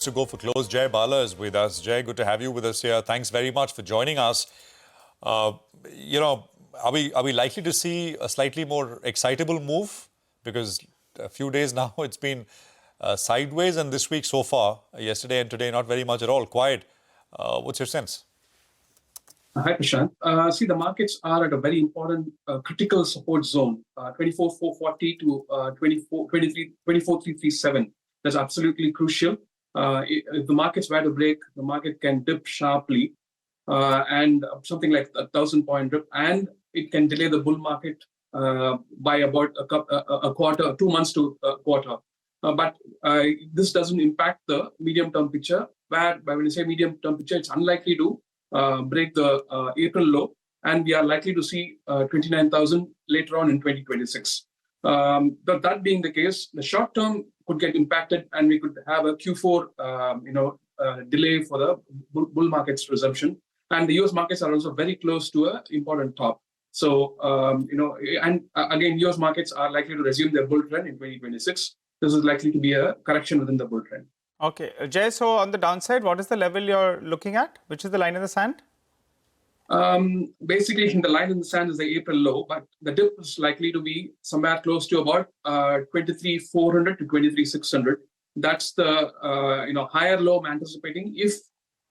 To go for close, Jai Bala is with us. Jai, good to have you with us here. Thanks very much for joining us. Are we likely to see a slightly more excitable move? Because a few days now it's been sideways, and this week so far, yesterday and today, not very much at all. Quiet. What's your sense? Hi, Prashant. See, the markets are at a very important critical support zone, 24,440 to 24,337. That's absolutely crucial. If the markets were to break, the market can dip sharply and something like 1,000-point dip, and it can delay the bull market by about a quarter, 2 months to a quarter. But this doesn't impact the medium-term picture, where when you say medium-term picture, it's unlikely to break the April low, and we are likely to see 29,000 later on in 2026. That being the case, the short term could get impacted, and we could have a Q4 delay for the bull market's resumption. And the US markets are also very close to an important top. So, and again, US markets are likely to resume their bull trend in 2026. This is likely to be a correction within the bull trend. Okay. Jay, so on the downside, what is the level you're looking at? Which is the line in the sand? Basically, the line in the sand is the April low, but the dip is likely to be somewhere close to about 23,400 to 23,600. That's the higher low I'm anticipating if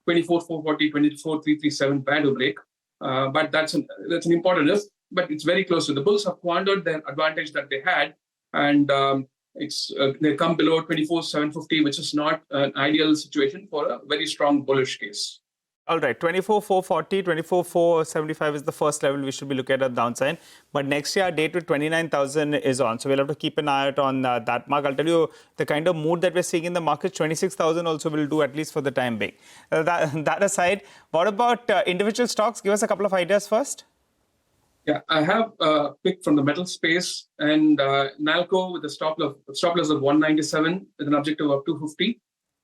24,440, 24,337 were to break. But that's an important if, but it's very close to. The bulls have squandered their advantage that they had, and they come below 24,750, which is not an ideal situation for a very strong bullish case. All right, 24,440, 24,475 is the first level we should be looking at the downside. But next year, our date with 29,000 is on. So we'll have to keep an eye out on that mark. I'll tell you, the kind of mood that we're seeing in the market, 26,000 also will do, at least for the time being. That aside, what about individual stocks? Give us a couple of ideas first. Yeah, I have a pick from the metal space, and NALCO with a stop loss of 197 with an objective of 250.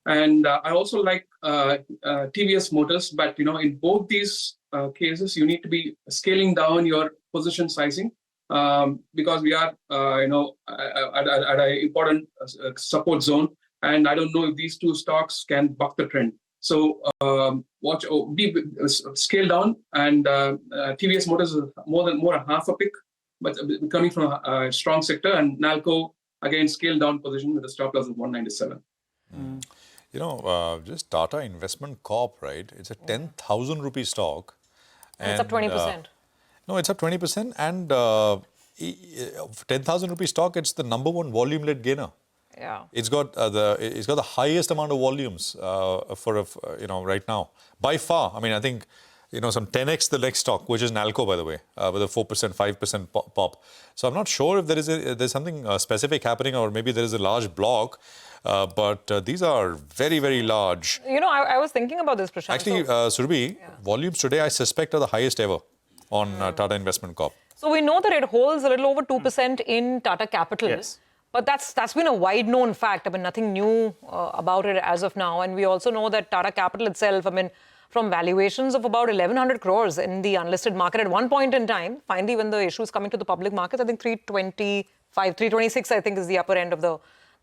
And I also like TVS Motors, but in both these cases, you need to be scaling down your position sizing because we are at an important support zone, and I don't know if these two stocks can buck the trend. So scale down, and TVS Motors is more a half a pick, but coming from a strong sector, and NALCO again scale down position with a stop loss of 197. Just Tata Investment Corp, right? It's a 10,000 rupee stock. And it's up 20%. No, it's up 20%. And 10,000 rupee stock, it's the number one volume-led gainer. Yeah. It's got the highest amount of volumes right now. By far, I mean, I think, some 10x the next stock, which is NALCO, by the way, with a 4%, 5% pop. So I'm not sure if there's something specific happening, or maybe there is a large block. But these are very, very large. I was thinking about this, Prashant. Actually, Surabhi, volumes today, I suspect, are the highest ever on Tata Investment Corp. So we know that it holds a little over 2% in Tata Capital. Yes. But that's been a wide-known fact. I mean, nothing new about it as of now. And we also know that Tata Capital itself, from valuations of about 1,100 crores in the unlisted market at one point in time, finally, when the issue is coming to the public markets, I think 325, 326, I think, is the upper end of the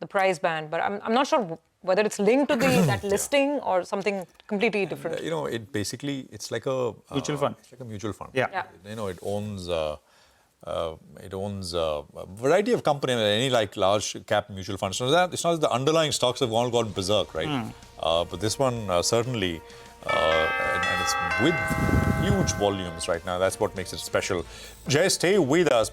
price band. But I'm not sure whether it's linked to that listing or something completely different. It's like a mutual fund. It's like a mutual fund. Yeah. It owns a variety of companies, any large cap mutual funds. So it's not that the underlying stocks have all gone berserk, right? But this one certainly, and it's with huge volumes right now. That's what makes it special. Jay, stay with us.